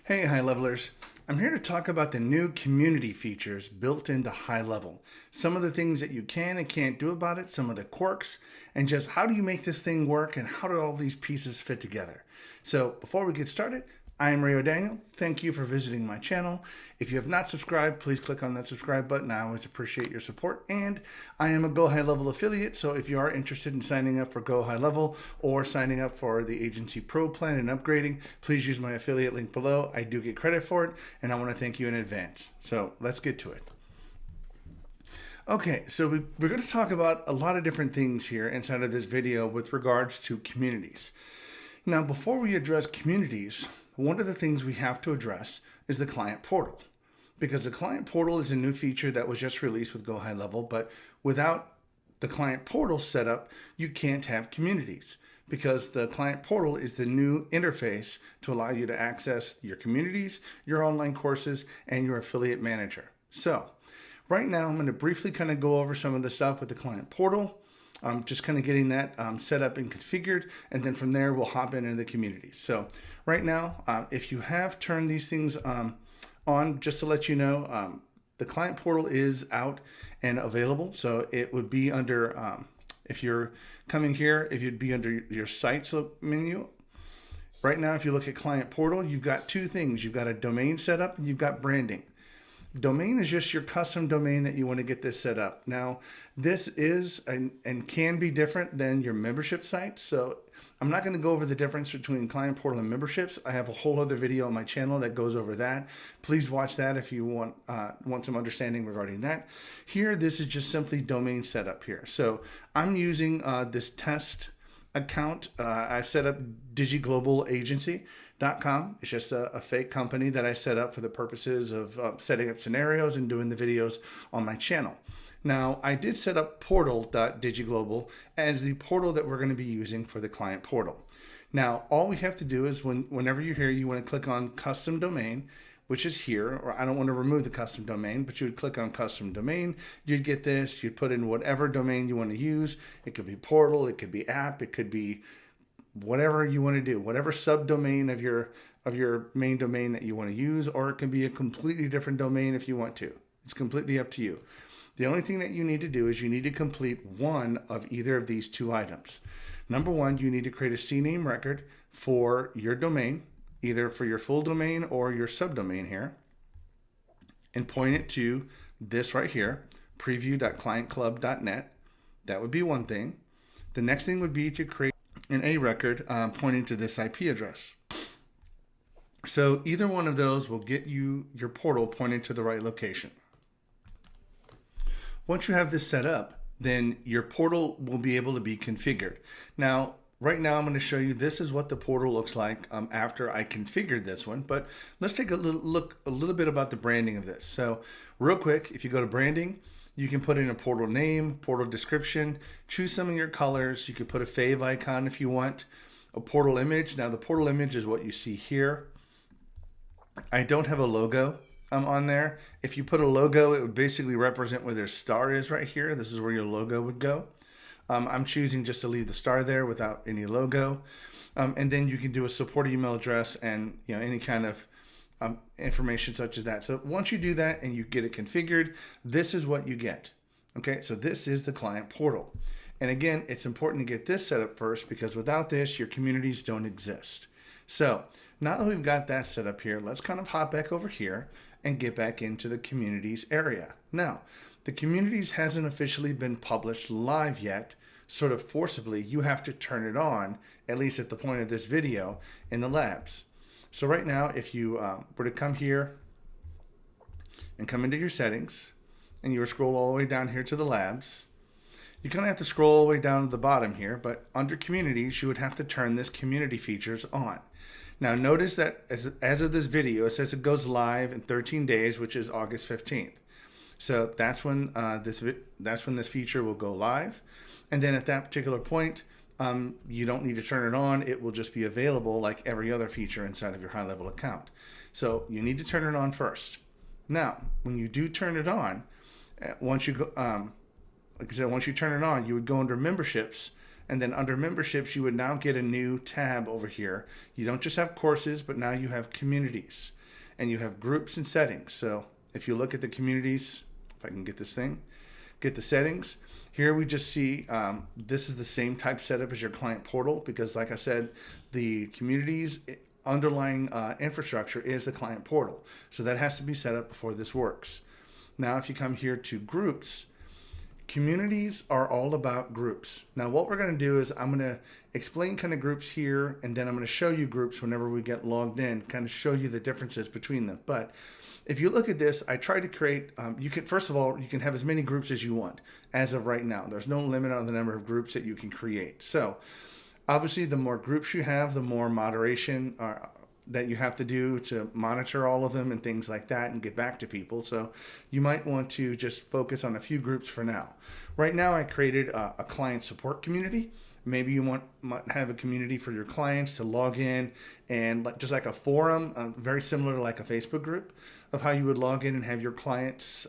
Hey high levelers, I'm here to talk about the new community features built into Highlevel. Some of the things that you can and can't do about it, some of the quirks, and just how do you make this thing work and how do all these pieces fit together. So before we get started, I am Ray O'Daniel. Thank you for visiting my channel. If you have not subscribed, please click on that subscribe button. I always appreciate your support. And I am a GoHighlevel affiliate, so if you are interested in signing up for GoHighlevel or signing up for the Agency Pro plan and upgrading, please use my affiliate link below. I do get credit for it, and I want to thank you in advance. So let's get to it. Okay, so we're going to talk about a lot of different things here inside of this video with regards to communities. Now, before we address communities, one of the things we have to address is the client portal, because the client portal is a new feature that was just released with GoHighlevel, but without the client portal set up, you can't have communities, because the client portal is the new interface to allow you to access your communities, your online courses, and your affiliate manager. So right now, I'm going to briefly kind of go over some of the stuff with the client portal. Just kind of getting that set up and configured, and then from there we'll hop into the community. So right now, if you have turned these things on, just to let you know, the client portal is out and available. So it would be under, if you're coming here, if you'd be under your sites menu. Right now, if you look at client portal, you've got two things. You've got a domain setup and you've got branding. Domain is just your custom domain that you want to get this set up. Now, this is and can be different than your membership site. So I'm not going to go over the difference between client portal and memberships. I have a whole other video on my channel that goes over that. Please watch that if you want some understanding regarding that. Here, this is just simply domain setup here. So I'm using this test account. I set up DigiGlobalAgency.com. It's just a fake company that I set up for the purposes of setting up scenarios and doing the videos on my channel. Now, I did set up portal.digiglobal as the portal that we're going to be using for the client portal. Now, all we have to do is whenever you're here, you want to click on custom domain, which is here, or I don't want to remove the custom domain, but you would click on custom domain, you'd get this, you'd put in whatever domain you want to use. It could be portal, it could be app, it could be whatever you want to do, whatever subdomain of your main domain that you want to use, or it can be a completely different domain if you want to. It's completely up to you. The only thing that you need to do is you need to complete one of either of these two items. Number one, you need to create a CNAME record for your domain, either for your full domain or your subdomain here, and point it to this right here, preview.clientclub.net. That would be one thing. The next thing would be to create an A record pointing to this IP address. So either one of those will get you your portal pointing to the right location. Once you have this set up, then your portal will be able to be configured. Now, right now I'm going to show you this is what the portal looks like after I configured this one, but let's take a little bit about the branding of this. So real quick, if you go to branding, you can put in a portal name, portal description, choose some of your colors. You can put a fave icon if you want, a portal image. Now the portal image is what you see here. I don't have a logo on there. If you put a logo, it would basically represent where their star is right here. This is where your logo would go. I'm choosing just to leave the star there without any logo. And then you can do a support email address and any kind of information such as that. So once you do that and you get it configured, this is what you get. Okay, so this is the client portal. And again, it's important to get this set up first, because without this, your communities don't exist. So now that we've got that set up here, let's kind of hop back over here and get back into the communities area. Now, the communities hasn't officially been published live yet, sort of forcibly. You have to turn it on, at least at the point of this video, in the labs. So right now, if you were to come here and come into your settings, and you were to scroll all the way down here to the labs, you kind of have to scroll all the way down to the bottom here, but under communities, you would have to turn this community features on. Now notice that as of this video, it says it goes live in 13 days, which is August 15th. So that's when this feature will go live. And then at that particular point, you don't need to turn it on. It will just be available like every other feature inside of your Highlevel account. So you need to turn it on first. Now, when you do turn it on, once you go, like I said, once you turn it on, you would go under memberships, and then under memberships, you would now get a new tab over here. You don't just have courses, but now you have communities. and you have groups and settings. So if you look at the communities, if I can get this thing, get the settings. Here we just see this is the same type setup as your client portal, because like I said, the communities underlying infrastructure is the client portal. So that has to be set up before this works. Now, if you come here to groups, communities are all about groups. Now, what we're going to do is I'm going to explain kind of groups here, and then I'm going to show you groups whenever we get logged in, kind of show you the differences between them. But if you look at this, I try to create, you can, first of all, you can have as many groups as you want as of right now. There's no limit on the number of groups that you can create. So obviously, the more groups you have, the more moderation that you have to do to monitor all of them and things like that and get back to people. So you might want to just focus on a few groups for now. Right now, I created a client support community. Maybe you might have a community for your clients to log in, and just like a forum, very similar to like a Facebook group, of how you would log in and have your clients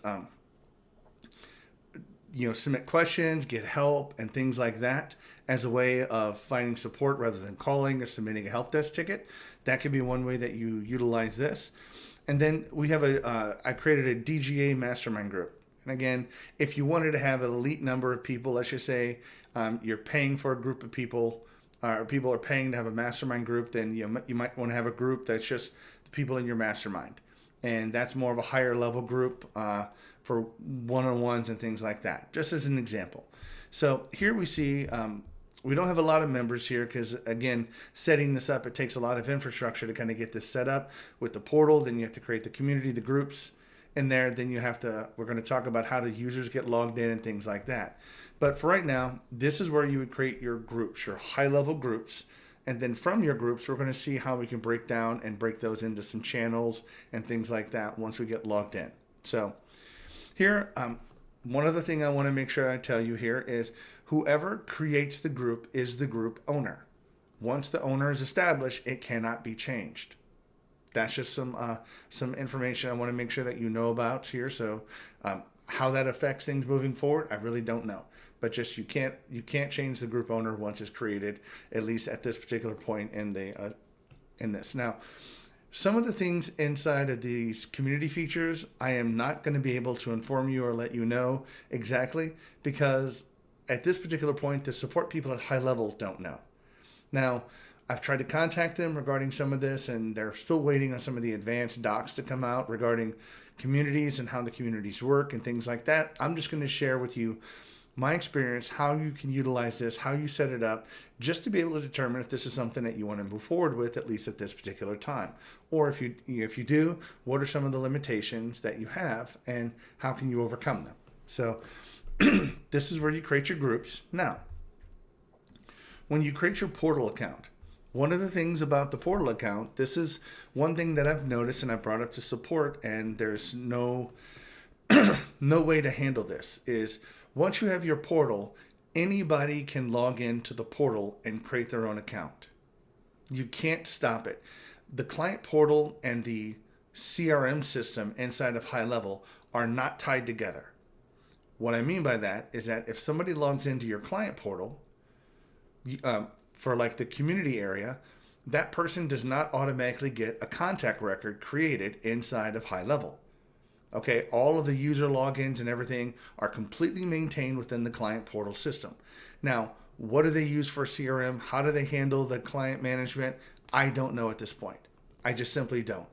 submit questions, get help, and things like that, as a way of finding support rather than calling or submitting a help desk ticket. That could be one way that you utilize this. And then we have I created a DGA mastermind group. And again, if you wanted to have an elite number of people, let's just say you're paying for a group of people, or people are paying to have a mastermind group, then you might want to have a group that's just the people in your mastermind. And that's more of a higher level group for one-on-ones and things like that, just as an example. So here we see we don't have a lot of members here because, again, setting this up, it takes a lot of infrastructure to kind of get this set up with the portal. Then you have to create the community, the groups in there. Then you have to, we're going to talk about how the users get logged in and things like that. But for right now, this is where you would create your groups, your high-level groups. And then from your groups, we're going to see how we can break down and break those into some channels and things like that once we get logged in. So here, one other thing I want to make sure I tell you here is whoever creates the group is the group owner. Once the owner is established, it cannot be changed. That's just some information I want to make sure that you know about here. So how that affects things moving forward, I really don't know. But just you can't change the group owner once it's created, at least at this particular point in this. Now, some of the things inside of these community features, I am not going to be able to inform you or let you know exactly, because at this particular point, the support people at Highlevel don't know. Now, I've tried to contact them regarding some of this, and they're still waiting on some of the advanced docs to come out regarding communities and how the communities work and things like that. I'm just going to share with you my experience, how you can utilize this, how you set it up, just to be able to determine if this is something that you want to move forward with, at least at this particular time. Or if you do, what are some of the limitations that you have and how can you overcome them? So this is where you create your groups. Now, when you create your portal account, one of the things about the portal account, this is one thing that I've noticed and I brought up to support, and there's no way to handle this, is once you have your portal, anybody can log into the portal and create their own account. You can't stop it. The client portal and the CRM system inside of Highlevel are not tied together. What I mean by that is that if somebody logs into your client portal for like the community area, that person does not automatically get a contact record created inside of Highlevel. Okay, all of the user logins and everything are completely maintained within the client portal system. Now, what do they use for CRM? How do they handle the client management? I don't know at this point. I just simply don't.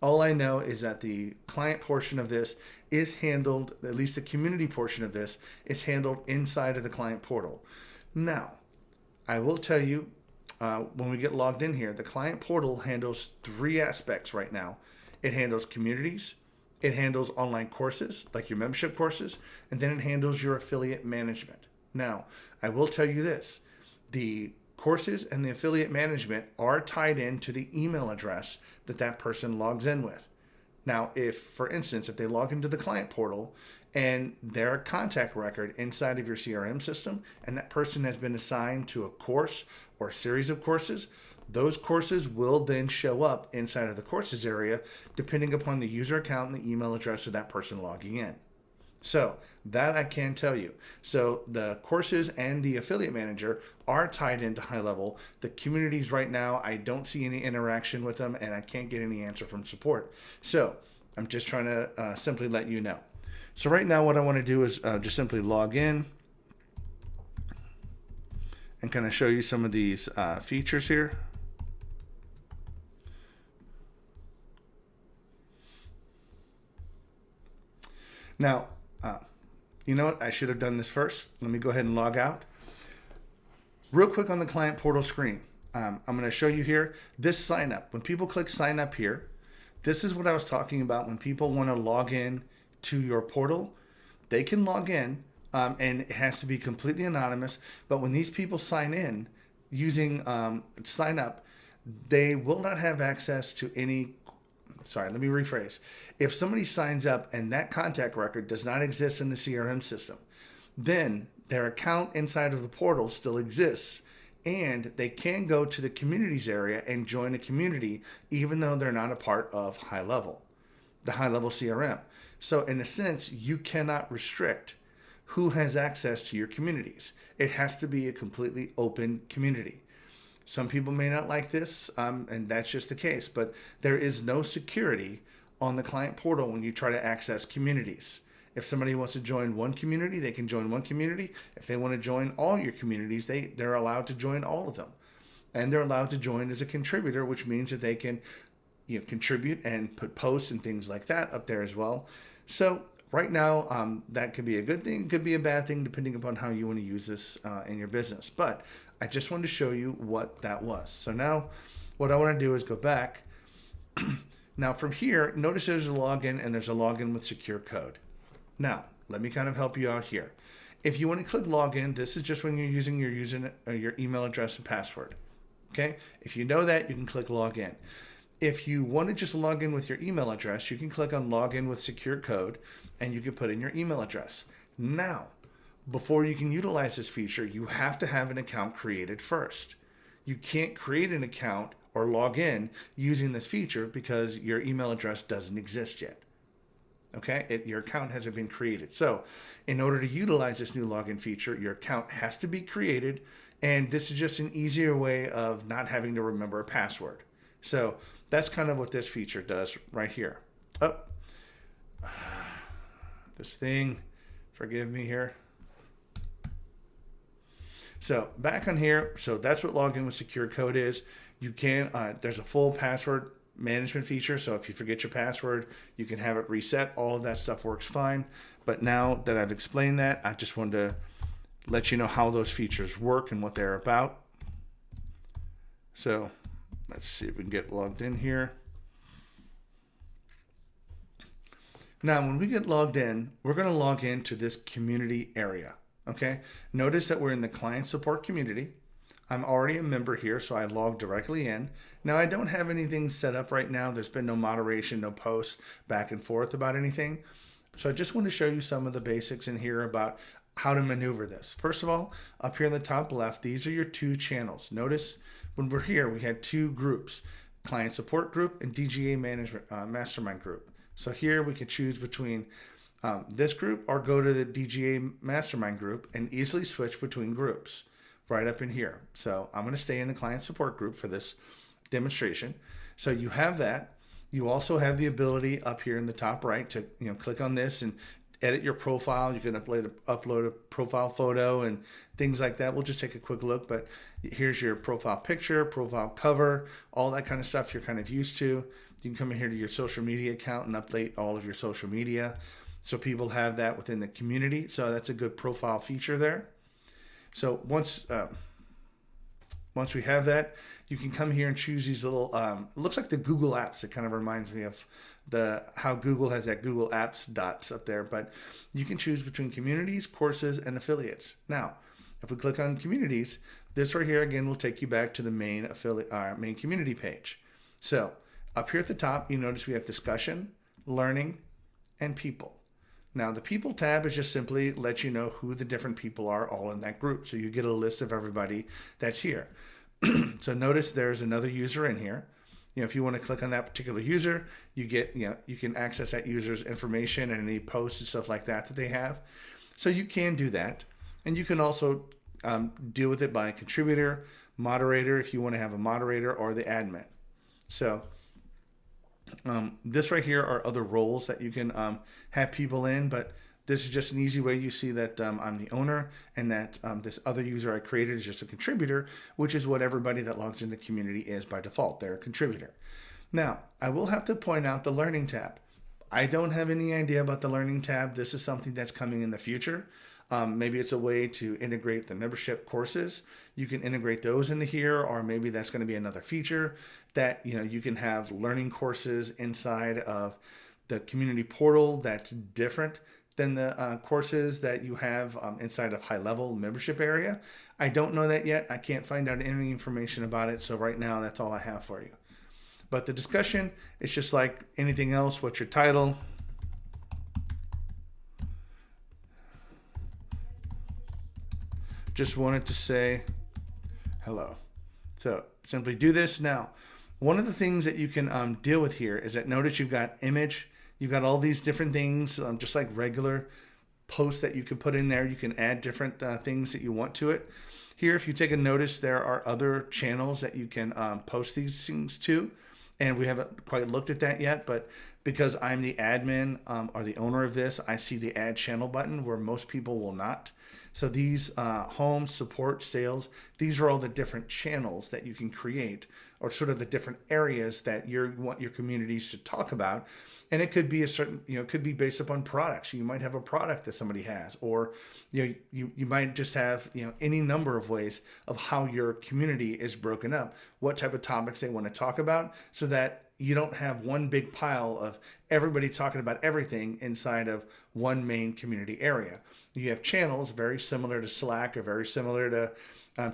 All I know is that the client portion of this is handled, at least the community portion of this is handled inside of the client portal. Now, I will tell you, when we get logged in here, the client portal handles 3 aspects right now. It handles communities, it handles online courses, like your membership courses, and then it handles your affiliate management. Now, I will tell you this, the courses and the affiliate management are tied into the email address that person logs in with. Now, if, for instance, if they log into the client portal and their contact record inside of your CRM system, and that person has been assigned to a course or a series of courses, those courses will then show up inside of the courses area, depending upon the user account and the email address of that person logging in. So that I can tell you. So the courses and the affiliate manager are tied into Highlevel. The communities right now, I don't see any interaction with them, and I can't get any answer from support. So I'm just trying to simply let you know. So right now what I want to do is just simply log in and kind of show you some of these features here. Now, you know what? I should have done this first. Let me go ahead and log out. Real quick on the client portal screen. I'm going to show you here this sign up. When people click sign up here, this is what I was talking about. When people want to log in to your portal, they can log in and it has to be completely anonymous. But when these people sign in using sign up, they will not have access to any. Sorry, let me rephrase. If somebody signs up and that contact record does not exist in the CRM system, then their account inside of the portal still exists, and they can go to the communities area and join a community even though they're not a part of Highlevel, the Highlevel CRM. So in a sense, you cannot restrict who has access to your communities. It has to be a completely open community. Some people may not like this, and that's just the case, but there is no security on the client portal when you try to access communities. If somebody wants to join one community, they can join one community. If they want to join all your communities, they're allowed to join all of them. And they're allowed to join as a contributor, which means that they can contribute and put posts and things like that up there as well. So right now, that could be a good thing, could be a bad thing, depending upon how you want to use this in your business. But I just wanted to show you what that was. So now what I want to do is go back. Now from here, notice there's a login and there's a login with secure code. Now, let me kind of help you out here. If you want to click login, this is just when you're using your your email address and password. Okay? If you know that, you can click login. If you want to just log in with your email address, you can click on login with secure code and you can put in your email address. Now, before you can utilize this feature, you have to have an account created first. You can't create an account or log in using this feature because your email address doesn't exist yet. Okay, your account hasn't been created. So in order to utilize this new login feature, your account has to be created. And this is just an easier way of not having to remember a password. So that's kind of what this feature does right here. Oh, this thing, forgive me here. So back on here, so that's what login with secure code is. You can, there's a full password management feature. So if you forget your password, you can have it reset. All of that stuff works fine. But now that I've explained that, I just wanted to let you know how those features work and what they're about. So let's see if we can get logged in here. Now, when we get logged in, we're going to log into this community area. Okay. Notice that we're in the client support community. I'm already a member here, so I log directly in. Now, I don't have anything set up right now. There's been no moderation, no posts back and forth about anything. So I just want to show you some of the basics in here about how to maneuver this. First of all, up here in the top left, these are your two channels. Notice when we're here, we had two groups, client support group and DGA management mastermind group. So here we can choose between this group or go to the DGA mastermind group and easily switch between groups right up in here. So I'm going to stay in the client support group for this demonstration. So you have that. You also have the ability up here in the top right to click on this and edit your profile. You can upload a profile photo and things like that. We'll just take a quick look, but here's your profile picture, profile cover, all that kind of stuff you're kind of used to. You can come in here to your social media account and update all of your social media. So people have that within the community. So that's a good profile feature there. So once we have that, you can come here and choose these little, it looks like the Google Apps. It kind of reminds me of how Google has that Google Apps dots up there, but you can choose between communities, courses, and affiliates. Now, if we click on communities, this right here again will take you back to the main main community page. So up here at the top, you notice we have discussion, learning, and people. Now the people tab is just simply let you know who the different people are all in that group. So you get a list of everybody that's here. So notice there's another user in here. if you want to click on that particular user, you get, you can access that user's information and any posts and stuff like that they have. So you can do that. And you can also deal with it by contributor, moderator, if you want to have a moderator, or the admin. So this right here are other roles that you can have people in, but this is just an easy way. You see that I'm the owner, and that this other user I created is just a contributor, which is what everybody that logs into the community is by default. They're a contributor. Now, I will have to point out the Learning tab. I don't have any idea about the Learning tab. This is something that's coming in the future. Maybe it's a way to integrate the membership courses. You can integrate those into here, or maybe that's going to be another feature that you can have learning courses inside of the community portal that's different than the courses that you have inside of Highlevel membership area. I don't know that yet. I can't find out any information about it. So right now, that's all I have for you. But the discussion, it's just like anything else. What's your title? Just wanted to say hello. So simply do this. Now, one of the things that you can deal with here is that notice you've got image. You've got all these different things, just like regular posts that you can put in there. You can add different things that you want to it. Here, if you take a notice, there are other channels that you can post these things to. And we haven't quite looked at that yet, but because I'm the admin or the owner of this, I see the add channel button where most people will not. So these home, support, sales, these are all the different channels that you can create, or sort of the different areas that you want your communities to talk about. And it could be a certain, it could be based upon products. You might have a product that somebody has, or you might just have any number of ways of how your community is broken up, what type of topics they want to talk about, so that you don't have one big pile of everybody talking about everything inside of one main community area. You have channels very similar to Slack, or very similar to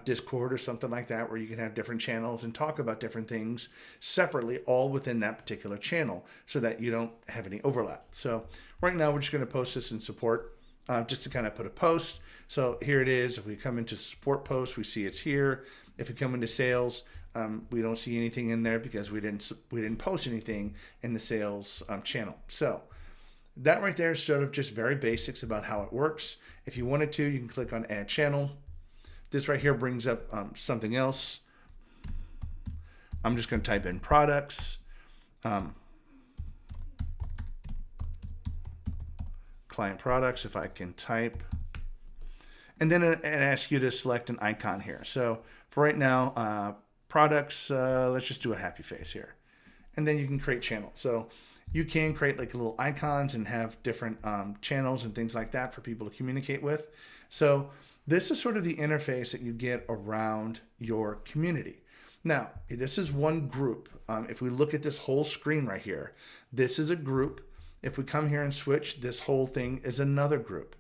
Discord or something like that, where you can have different channels and talk about different things separately, all within that particular channel, so that you don't have any overlap. So right now we're just going to post this in support, just to kind of put a post. So here it is. If we come into support post, we see it's here. If we come into sales, we don't see anything in there because we didn't post anything in the sales channel. So that right there is sort of just very basics about how it works. If you wanted to, you can click on add channel. This right here brings up something else. I'm just going to type in products. Client products, if I can type. And then it asks you to select an icon here. So for right now, products, let's just do a happy face here. And then you can create channel. So you can create like little icons and have different channels and things like that for people to communicate with. So this is sort of the interface that you get around your community. Now, this is one group. If we look at this whole screen right here, this is a group. If we come here and switch, this whole thing is another group.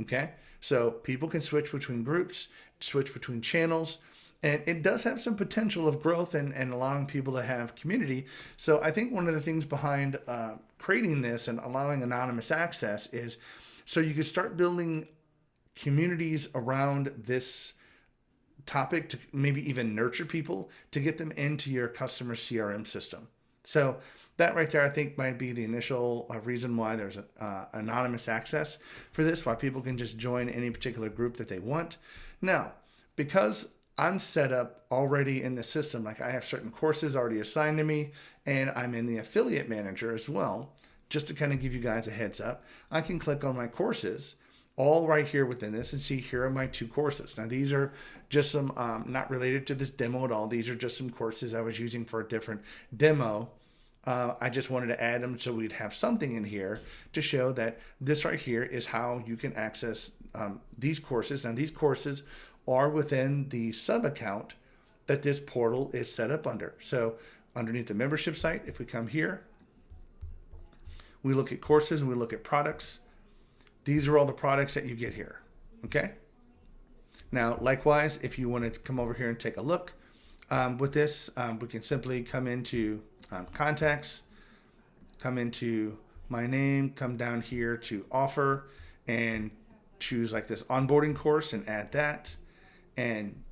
Okay? So people can switch between groups, switch between channels, and it does have some potential of growth and allowing people to have community. So I think one of the things behind creating this and allowing anonymous access is so you can start building communities around this topic to maybe even nurture people to get them into your customer CRM system. So that right there, I think, might be the initial reason why there's anonymous access for this, why people can just join any particular group that they want. Now, because I'm set up already in the system, like I have certain courses already assigned to me, and I'm in the affiliate manager as well, just to kind of give you guys a heads up, I can click on my courses all right here within this and see here are my 2 courses. Now these are just some, not related to this demo at all. These are just some courses I was using for a different demo. I just wanted to add them so we'd have something in here to show that this right here is how you can access these courses. Now these courses are within the sub account that this portal is set up under. So underneath the membership site, if we come here, we look at courses and we look at products. These are all the products that you get here. Okay. Now, likewise, if you want to come over here and take a look with this, we can simply come into contacts, come into my name, come down here to offer, and choose like this onboarding course and add that. And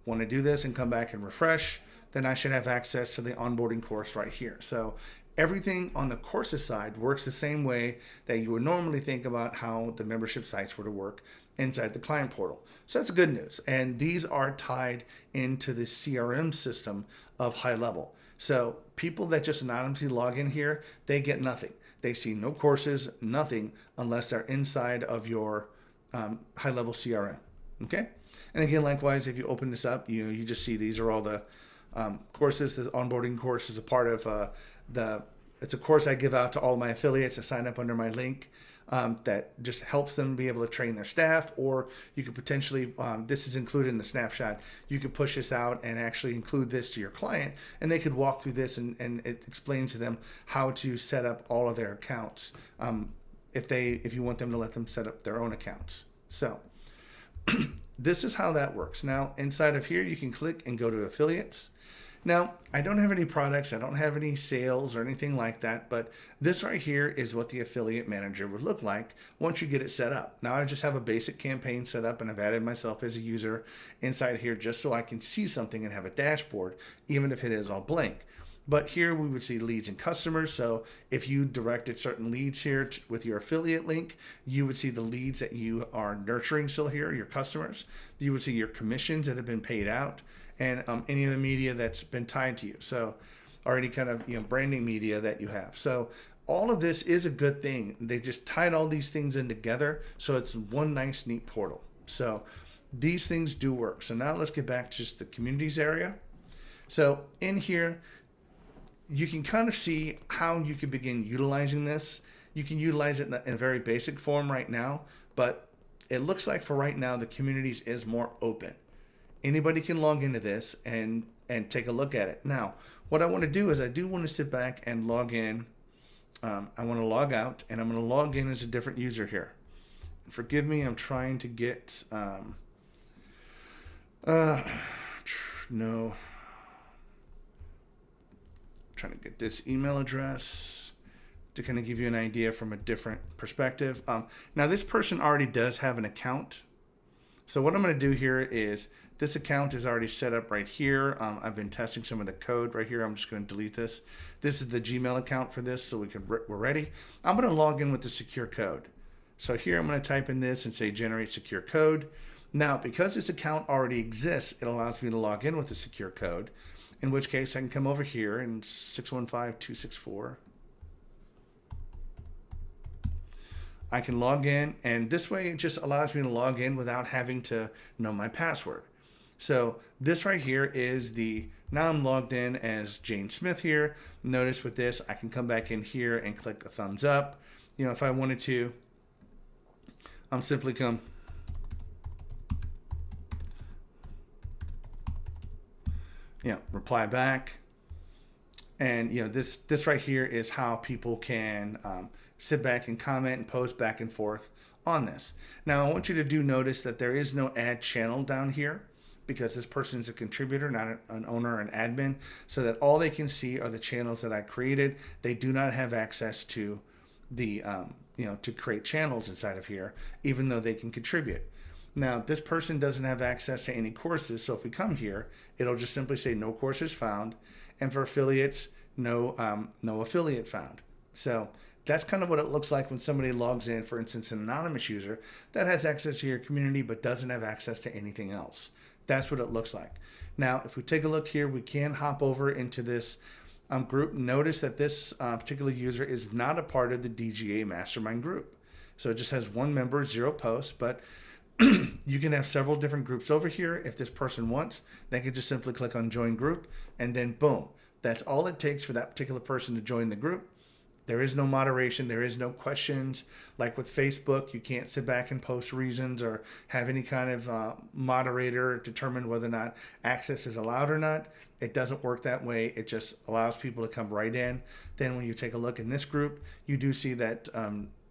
want to do this and come back and refresh. then I should have access to the onboarding course right here. So everything on the courses side works the same way that you would normally think about how the membership sites were to work inside the client portal. So that's good news. And these are tied into the CRM system of Highlevel. So people that just anonymously log in here, they get nothing. They see no courses, nothing, unless they're inside of your Highlevel CRM. Okay. And again, likewise, if you open this up, you just see these are all the courses. This onboarding course is a part of it's a course I give out to all my affiliates to sign up under my link. That just helps them be able to train their staff, or you could potentially, this is included in the snapshot, you could push this out and actually include this to your client, and they could walk through this and it explains to them how to set up all of their accounts if you want them to let them set up their own accounts. So this is how that works. Now inside of here, you can click and go to affiliates. Now, I don't have any products, I don't have any sales or anything like that, but this right here is what the affiliate manager would look like once you get it set up. Now I just have a basic campaign set up, and I've added myself as a user inside here just so I can see something and have a dashboard, even if it is all blank. But here we would see leads and customers. So if you directed certain leads here with your affiliate link, you would see the leads that you are nurturing still here, your customers. You would see your commissions that have been paid out, and any of the media that's been tied to you. So, or any kind of branding media that you have. So all of this is a good thing. They just tied all these things in together, so it's one nice, neat portal. So these things do work. So now let's get back to just the communities area. So in here, you can kind of see how you can begin utilizing this. You can utilize it in a very basic form right now, but it looks like for right now, the communities is more open. Anybody can log into this and take a look at it. Now, what I want to do is I do want to sit back and log in. I want to log out, and I'm going to log in as a different user here. Forgive me, I'm trying to get, no. Trying to get this email address to kind of give you an idea from a different perspective. Now, this person already does have an account. So what I'm going to do here is this account is already set up right here. I've been testing some of the code right here. I'm just going to delete this. This is the Gmail account for this, so we're ready. I'm going to log in with the secure code. So here I'm going to type in this and say generate secure code. Now, because this account already exists, it allows me to log in with the secure code, in which case I can come over here and 615264. I can log in, and this way it just allows me to log in without having to know my password. So this right here is now I'm logged in as Jane Smith here. Notice with this, I can come back in here and click a thumbs up. If I wanted to, I'm simply reply back. And this right here is how people can sit back and comment and post back and forth on this. Now I want you to notice that there is no add channel down here, because this person is a contributor, not an owner or an admin, so that all they can see are the channels that I created. They do not have access to the to create channels inside of here, even though they can contribute. Now, this person doesn't have access to any courses, so if we come here, it'll just simply say no courses found, and for affiliates, no affiliate found. So that's kind of what it looks like when somebody logs in, for instance, an anonymous user that has access to your community but doesn't have access to anything else. That's what it looks like. Now, if we take a look here, we can hop over into this group. Notice that this particular user is not a part of the DGA mastermind group. So it just has one member, 0 posts, but you can have several different groups over here. If this person wants, they can just simply click on join group, and then boom. That's all it takes for that particular person to join the group. There is no moderation. There is no questions. Like with Facebook, you can't sit back and post reasons or have any kind of moderator determine whether or not access is allowed or not. It doesn't work that way. It just allows people to come right in. Then when you take a look in this group, you do see that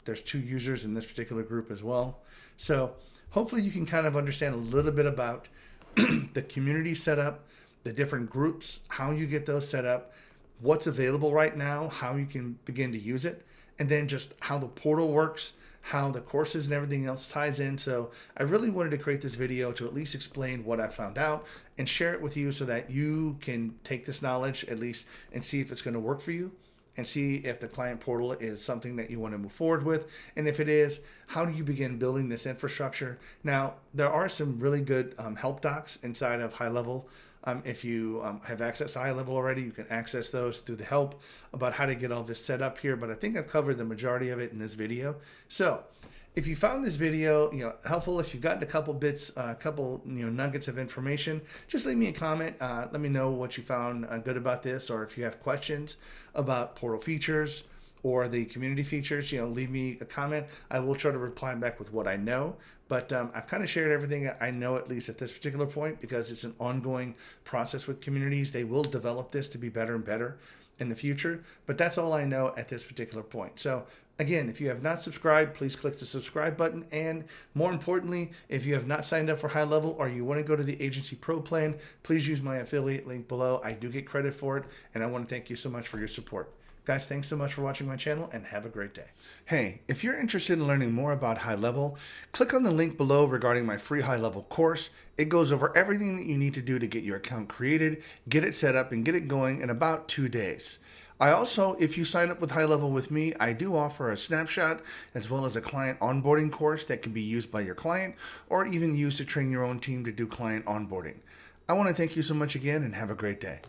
there's 2 users in this particular group as well. So hopefully you can kind of understand a little bit about the community setup, the different groups, how you get those set up, what's available right now, how you can begin to use it, and then just how the portal works, how the courses and everything else ties in. So I really wanted to create this video to at least explain what I found out and share it with you so that you can take this knowledge at least and see if it's going to work for you, and see if the client portal is something that you want to move forward with. And if it is, how do you begin building this infrastructure? Now, there are some really good help docs inside of Highlevel. If you have access to Highlevel already, you can access those through the help about how to get all this set up here. But I think I've covered the majority of it in this video. So if you found this video, helpful, if you've gotten a couple bits, a couple, nuggets of information, just leave me a comment. Let me know what you found good about this, or if you have questions about portal features or the community features, leave me a comment. I will try to reply back with what I know. But I've kind of shared everything I know, at least at this particular point, because it's an ongoing process with communities. They will develop this to be better and better in the future, but that's all I know at this particular point. So again, if you have not subscribed, please click the subscribe button. And more importantly, if you have not signed up for Highlevel or you want to go to the Agency Pro plan, please use my affiliate link below. I do get credit for it, and I want to thank you so much for your support. Guys, thanks so much for watching my channel, and have a great day. Hey, if you're interested in learning more about Highlevel, click on the link below regarding my free Highlevel course. It goes over everything that you need to do to get your account created, get it set up, and get it going in about 2 days. I also, if you sign up with Highlevel with me, I do offer a snapshot as well as a client onboarding course that can be used by your client or even used to train your own team to do client onboarding. I want to thank you so much again, and have a great day.